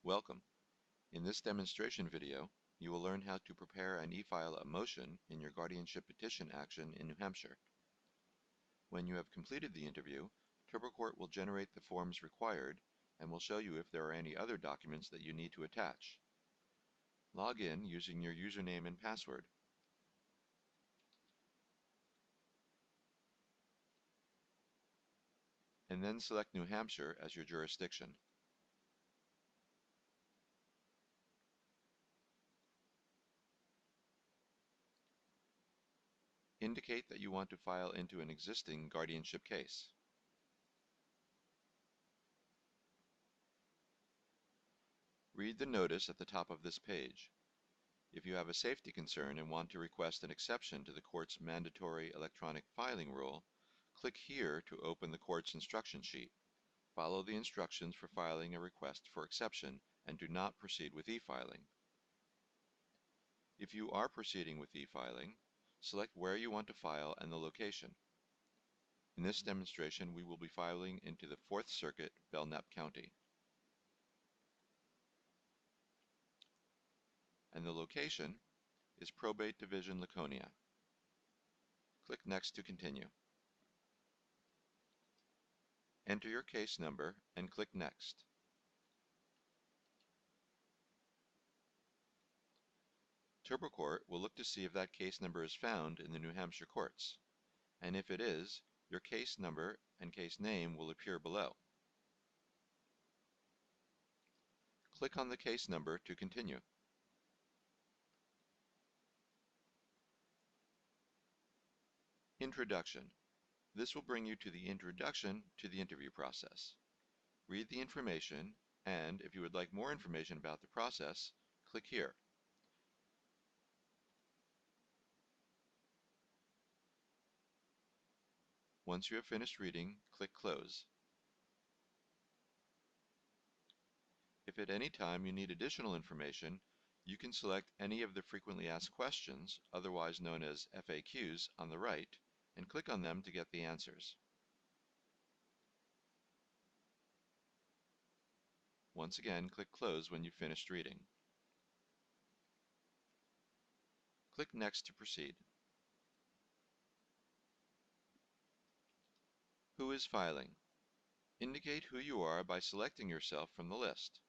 Welcome. In this demonstration video, you will learn how to prepare and e-file a motion in your guardianship petition action in New Hampshire. When you have completed the interview, TurboCourt will generate the forms required and will show you if there are any other documents that you need to attach. Log in using your username and password. And then select New Hampshire as your jurisdiction. Indicate that you want to file into an existing guardianship case. Read the notice at the top of this page. If you have a safety concern and want to request an exception to the court's mandatory electronic filing rule, click here to open the court's instruction sheet. Follow the instructions for filing a request for exception and do not proceed with e-filing. If you are proceeding with e-filing, select where you want to file and the location. In this demonstration, we will be filing into the 4th Circuit, Belknap County. And the location is Probate Division, Laconia. Click Next to continue. Enter your case number and click Next. TurboCourt will look to see if that case number is found in the New Hampshire courts, and if it is, your case number and case name will appear below. Click on the case number to continue. Introduction. This will bring you to the introduction to the interview process. Read the information, and if you would like more information about the process, click here. Once you have finished reading, click Close. If at any time you need additional information, you can select any of the frequently asked questions, otherwise known as FAQs, on the right, and click on them to get the answers. Once again, click Close when you've finished reading. Click Next to proceed. Who is filing? Indicate who you are by selecting yourself from the list.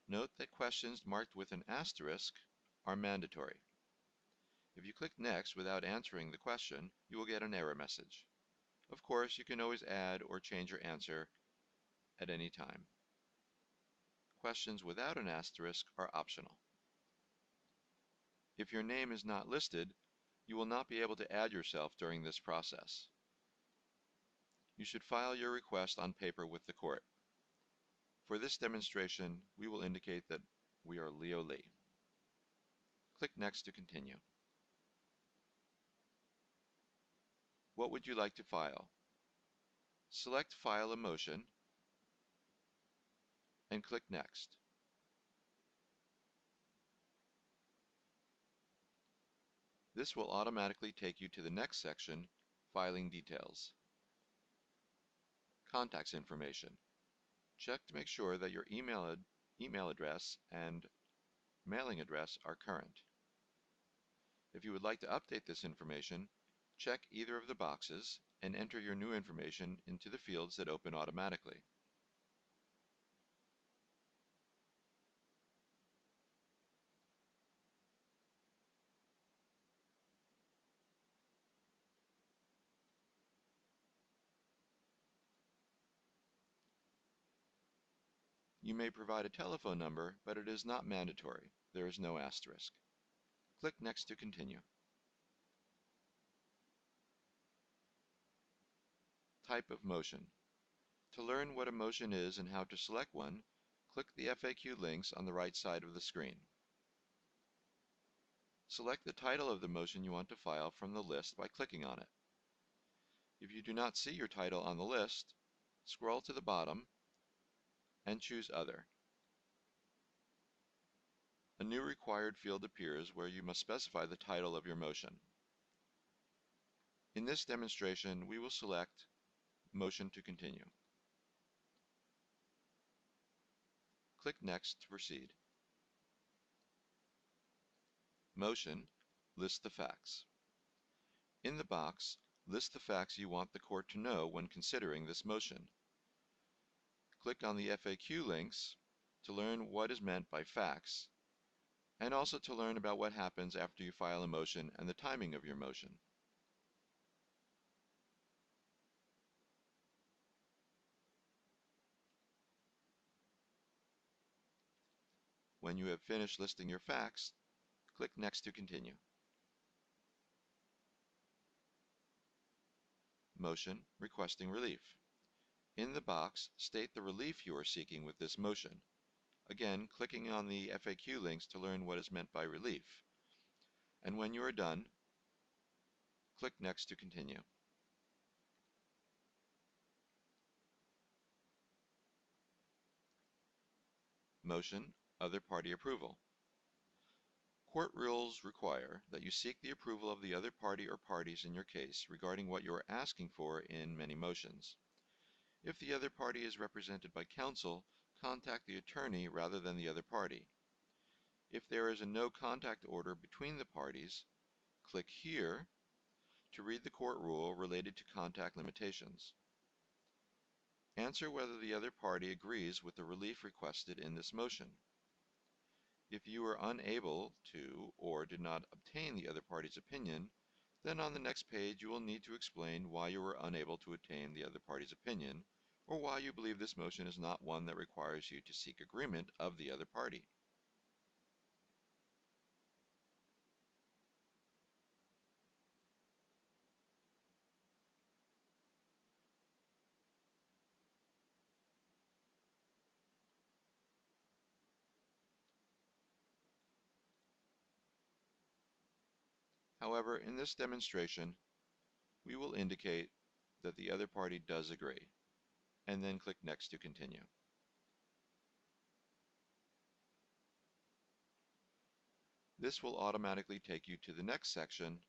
Note that questions marked with an asterisk are mandatory. If you click Next without answering the question, you will get an error message. Of course, you can always add or change your answer at any time. Questions without an asterisk are optional. If your name is not listed, you will not be able to add yourself during this process. You should file your request on paper with the court. For this demonstration, we will indicate that we are Leo Lee. Click Next to continue. What would you like to file? Select File a Motion and click Next. This will automatically take you to the next section, Filing Details. Contacts information. Check to make sure that your email address and mailing address are current. If you would like to update this information, check either of the boxes and enter your new information into the fields that open automatically. You may provide a telephone number, but it is not mandatory. There is no asterisk. Click Next to continue. Type of motion. To learn what a motion is and how to select one, click the FAQ links on the right side of the screen. Select the title of the motion you want to file from the list by clicking on it. If you do not see your title on the list, scroll to the bottom and choose Other. A new required field appears where you must specify the title of your motion. In this demonstration, we will select Motion to Continue. Click Next to proceed. Motion, list the facts. In the box, list the facts you want the court to know when considering this motion. Click on the FAQ links to learn what is meant by facts, and also to learn about what happens after you file a motion and the timing of your motion. When you have finished listing your facts, click Next to continue. Motion, requesting relief. In the box, state the relief you are seeking with this motion. Again, clicking on the FAQ links to learn what is meant by relief. And when you are done, click Next to continue. Motion, other party approval. Court rules require that you seek the approval of the other party or parties in your case regarding what you are asking for in many motions. If the other party is represented by counsel, contact the attorney rather than the other party. If there is a no contact order between the parties, click here to read the court rule related to contact limitations. Answer whether the other party agrees with the relief requested in this motion. If you are unable to or did not obtain the other party's opinion, then on the next page you will need to explain why you were unable to obtain the other party's opinion, or why you believe this motion is not one that requires you to seek agreement of the other party. However, in this demonstration, we will indicate that the other party does agree, and then click Next to continue. This will automatically take you to the next section,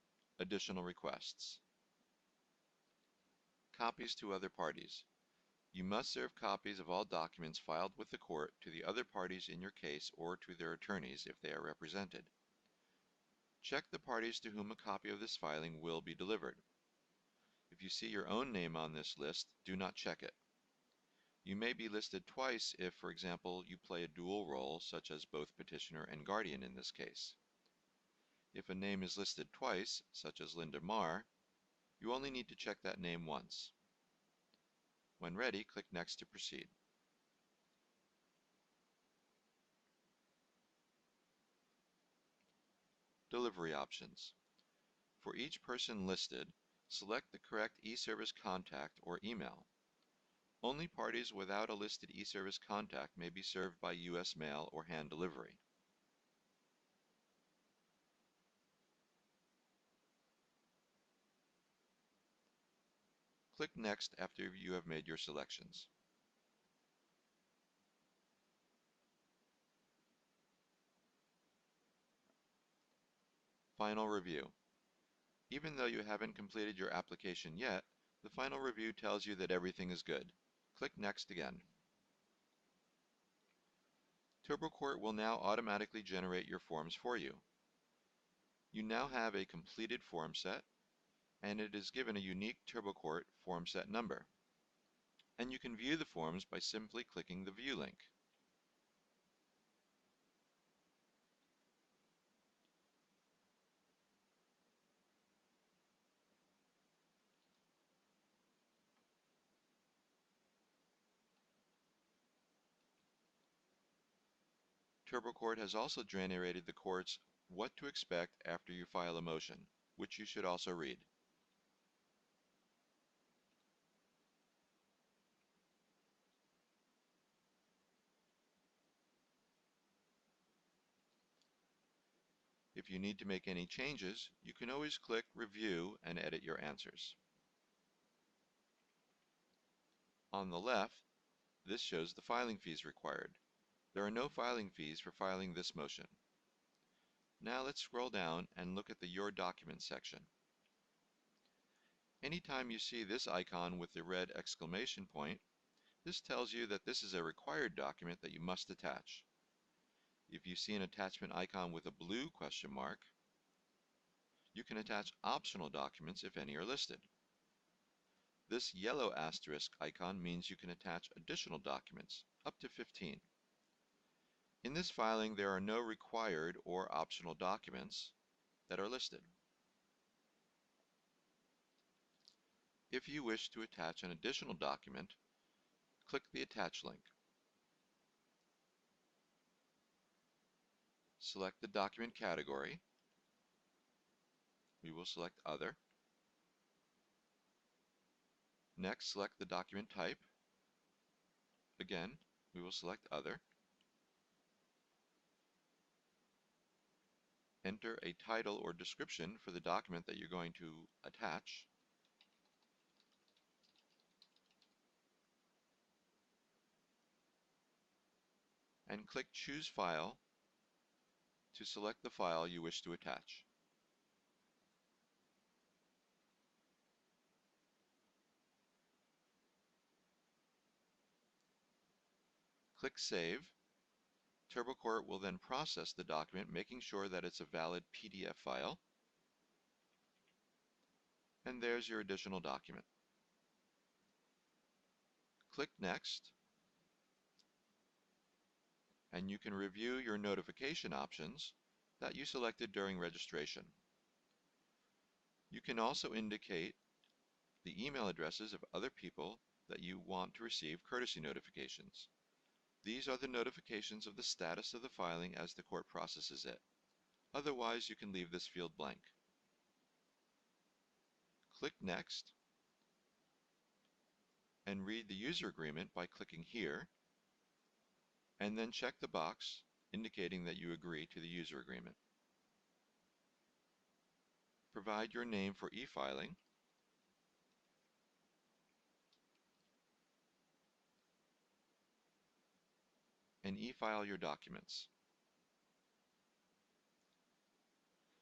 Additional Requests. Copies to other parties. You must serve copies of all documents filed with the court to the other parties in your case or to their attorneys if they are represented. Check the parties to whom a copy of this filing will be delivered. If you see your own name on this list, do not check it. You may be listed twice if, for example, you play a dual role, such as both petitioner and guardian in this case. If a name is listed twice, such as Linda Marr, you only need to check that name once. When ready, click Next to proceed. Delivery options. For each person listed, select the correct e-service contact or email. Only parties without a listed e-service contact may be served by U.S. mail or hand delivery. Click Next after you have made your selections. Final review. Even though you haven't completed your application yet, the final review tells you that everything is good. Click Next again. TurboCourt will now automatically generate your forms for you. You now have a completed form set, and it is given a unique TurboCourt form set number. And you can view the forms by simply clicking the View link. TurboCourt has also generated the court's What to Expect After You File a Motion, which you should also read. If you need to make any changes, you can always click Review and edit your answers. On the left, this shows the filing fees required. There are no filing fees for filing this motion. Now let's scroll down and look at the Your Documents section. Anytime you see this icon with the red exclamation point, This tells you that this is a required document that you must attach. If you see an attachment icon with a blue question mark, you can attach optional documents if any are listed. This yellow asterisk icon means you can attach additional documents, up to 15. In this filing, there are no required or optional documents that are listed. If you wish to attach an additional document, click the Attach link. Select the document category. We will select Other. Next, select the document type. Again, we will select Other. Enter a title or description for the document that you're going to attach. And click Choose File to select the file you wish to attach. Click Save. TurboCourt will then process the document, making sure that it's a valid PDF file. And there's your additional document. Click Next, and you can review your notification options that you selected during registration. You can also indicate the email addresses of other people that you want to receive courtesy notifications. These are the notifications of the status of the filing as the court processes it. Otherwise, you can leave this field blank. Click Next and read the user agreement by clicking here, and then check the box indicating that you agree to the user agreement. Provide your name for e-filing and e-file your documents.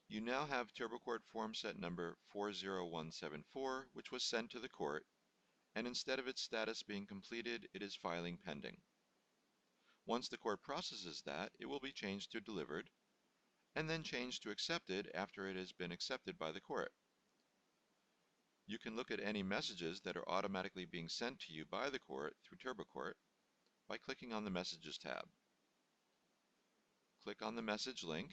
You now have TurboCourt form set number 40174, which was sent to the court, and instead of its status being completed, it is filing pending. Once the court processes that, it will be changed to delivered, and then changed to accepted after it has been accepted by the court. You can look at any messages that are automatically being sent to you by the court through TurboCourt by clicking on the Messages tab. Click on the message link,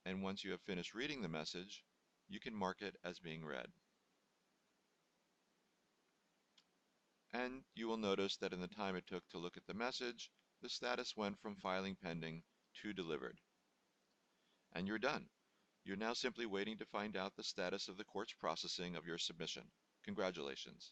and once you have finished reading the message, you can mark it as being read. And you will notice that in the time it took to look at the message, the status went from filing pending to delivered. And you're done. You're now simply waiting to find out the status of the court's processing of your submission. Congratulations.